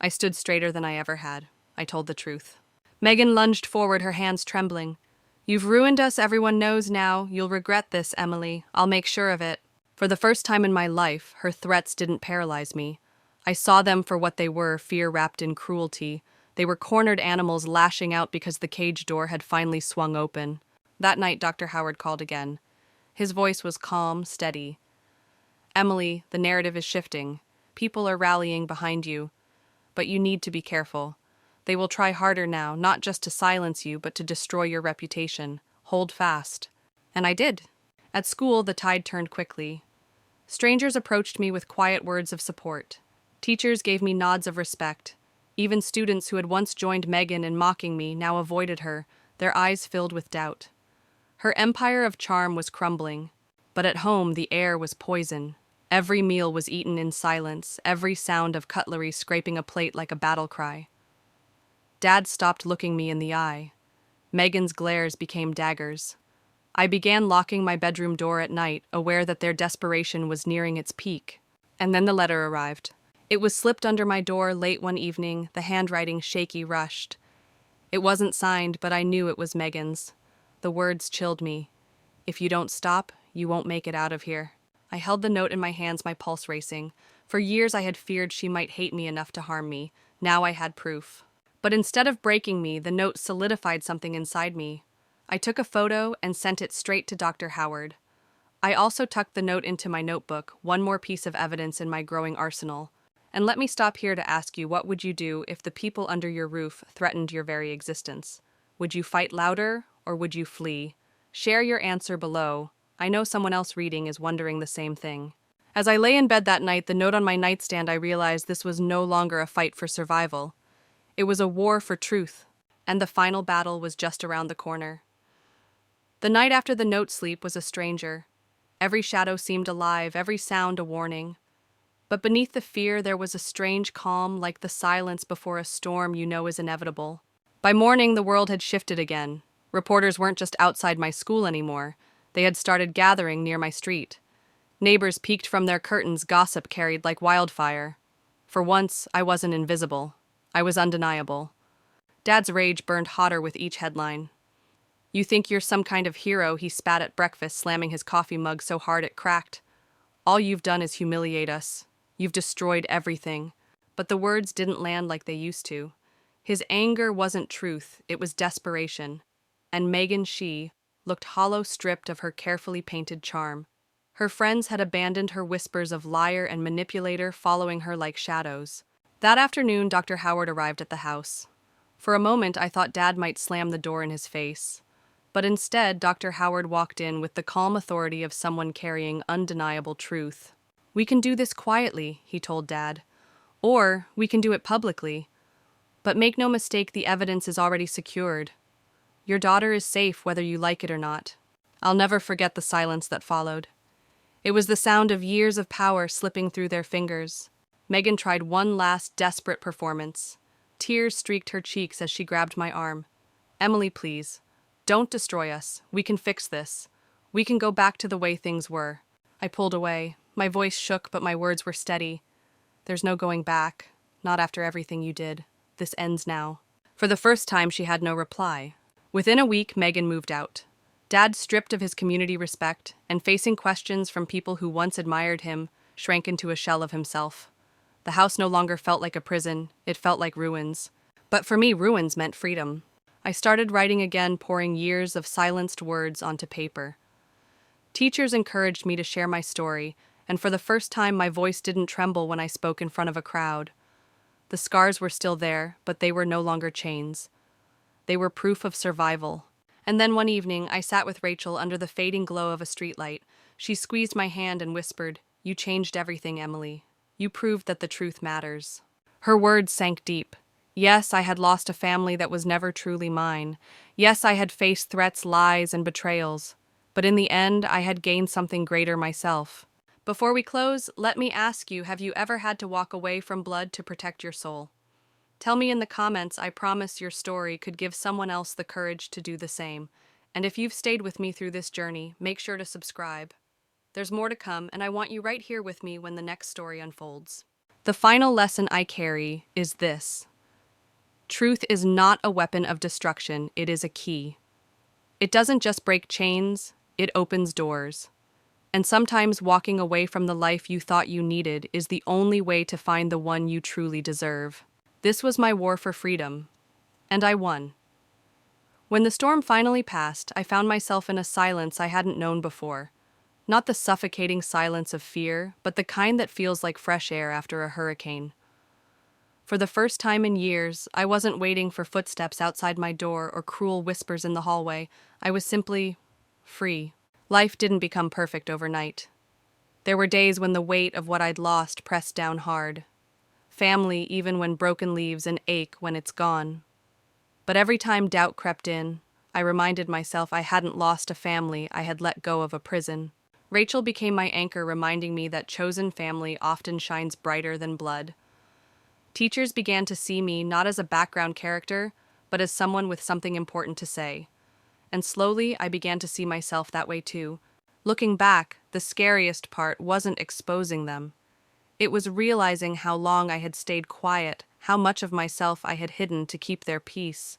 A: I stood straighter than I ever had. I told the truth. Megan lunged forward, her hands trembling. "You've ruined us, everyone knows now. You'll regret this, Emily. I'll make sure of it." For the first time in my life, her threats didn't paralyze me. I saw them for what they were, fear wrapped in cruelty. They were cornered animals lashing out because the cage door had finally swung open. That night, Dr. Howard called again. His voice was calm, steady. "Emily, the narrative is shifting. People are rallying behind you. But you need to be careful. They will try harder now, not just to silence you, but to destroy your reputation. Hold fast." And I did. At school, the tide turned quickly. Strangers approached me with quiet words of support. Teachers gave me nods of respect. Even students who had once joined Megan in mocking me now avoided her, their eyes filled with doubt. Her empire of charm was crumbling. But at home, the air was poison. Every meal was eaten in silence, every sound of cutlery scraping a plate like a battle cry. Dad stopped looking me in the eye. Megan's glares became daggers. I began locking my bedroom door at night, aware that their desperation was nearing its peak. And then the letter arrived. It was slipped under my door late one evening, the handwriting shaky, rushed. It wasn't signed, but I knew it was Megan's. The words chilled me. "If you don't stop, you won't make it out of here." I held the note in my hands, my pulse racing. For years I had feared she might hate me enough to harm me. Now I had proof. But instead of breaking me, the note solidified something inside me. I took a photo and sent it straight to Dr. Howard. I also tucked the note into my notebook, one more piece of evidence in my growing arsenal. And let me stop here to ask you, what would you do if the people under your roof threatened your very existence? Would you fight louder, or would you flee? Share your answer below. I know someone else reading is wondering the same thing. As I lay in bed that night, the note on my nightstand, I realized this was no longer a fight for survival. It was a war for truth, and the final battle was just around the corner. The night after the note sleep was a stranger. Every shadow seemed alive, every sound a warning. But beneath the fear, there was a strange calm, like the silence before a storm you know is inevitable. By morning, the world had shifted again. Reporters weren't just outside my school anymore. They had started gathering near my street. Neighbors peeked from their curtains, gossip carried like wildfire. For once, I wasn't invisible. I was undeniable. Dad's rage burned hotter with each headline. "You think you're some kind of hero," he spat at breakfast, slamming his coffee mug so hard it cracked. "All you've done is humiliate us. You've destroyed everything." But the words didn't land like they used to. His anger wasn't truth, it was desperation. And Megan, she looked hollow, stripped of her carefully painted charm. Her friends had abandoned her, whispers of liar and manipulator following her like shadows. That afternoon, Dr. Howard arrived at the house. For a moment, I thought Dad might slam the door in his face. But instead, Dr. Howard walked in with the calm authority of someone carrying undeniable truth. "We can do this quietly," he told Dad. "Or we can do it publicly. But make no mistake, the evidence is already secured. Your daughter is safe whether you like it or not." I'll never forget the silence that followed. It was the sound of years of power slipping through their fingers. Megan tried one last desperate performance. Tears streaked her cheeks as she grabbed my arm. "Emily, please. Don't destroy us. We can fix this. We can go back to the way things were." I pulled away. My voice shook, but my words were steady. "There's no going back. Not after everything you did. This ends now." For the first time, she had no reply. Within a week, Megan moved out. Dad, stripped of his community respect and facing questions from people who once admired him, shrank into a shell of himself. The house no longer felt like a prison, it felt like ruins. But for me, ruins meant freedom. I started writing again, pouring years of silenced words onto paper. Teachers encouraged me to share my story, and for the first time my voice didn't tremble when I spoke in front of a crowd. The scars were still there, but they were no longer chains. They were proof of survival. And then one evening, I sat with Rachel under the fading glow of a streetlight. She squeezed my hand and whispered, "You changed everything, Emily. You proved that the truth matters." Her words sank deep. Yes, I had lost a family that was never truly mine. Yes, I had faced threats, lies, and betrayals. But in the end, I had gained something greater myself. Before we close, let me ask you, have you ever had to walk away from blood to protect your soul? Tell me in the comments. I promise your story could give someone else the courage to do the same. And if you've stayed with me through this journey, make sure to subscribe. There's more to come, and I want you right here with me when the next story unfolds. The final lesson I carry is this. Truth is not a weapon of destruction, it is a key. It doesn't just break chains, it opens doors. And sometimes walking away from the life you thought you needed is the only way to find the one you truly deserve. This was my war for freedom, and I won. When the storm finally passed, I found myself in a silence I hadn't known before. Not the suffocating silence of fear, but the kind that feels like fresh air after a hurricane. For the first time in years, I wasn't waiting for footsteps outside my door or cruel whispers in the hallway. I was simply free. Life didn't become perfect overnight. There were days when the weight of what I'd lost pressed down hard. Family, even when broken leaves, and ache when it's gone. But every time doubt crept in, I reminded myself I hadn't lost a family, I had let go of a prison. Rachel became my anchor, reminding me that chosen family often shines brighter than blood. Teachers began to see me not as a background character, but as someone with something important to say. And slowly, I began to see myself that way too. Looking back, the scariest part wasn't exposing them. It was realizing how long I had stayed quiet, how much of myself I had hidden to keep their peace.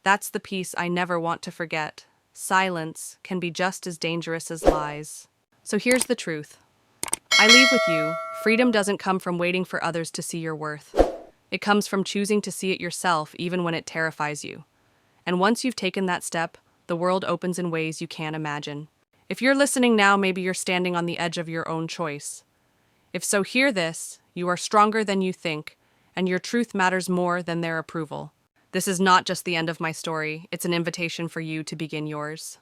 A: That's the piece I never want to forget. Silence can be just as dangerous as lies. So here's the truth. I leave with you. Freedom doesn't come from waiting for others to see your worth. It comes from choosing to see it yourself, even when it terrifies you. And once you've taken that step, the world opens in ways you can't imagine. If you're listening now, maybe you're standing on the edge of your own choice. If so, hear this. You are stronger than you think, and your truth matters more than their approval. This is not just the end of my story, it's an invitation for you to begin yours.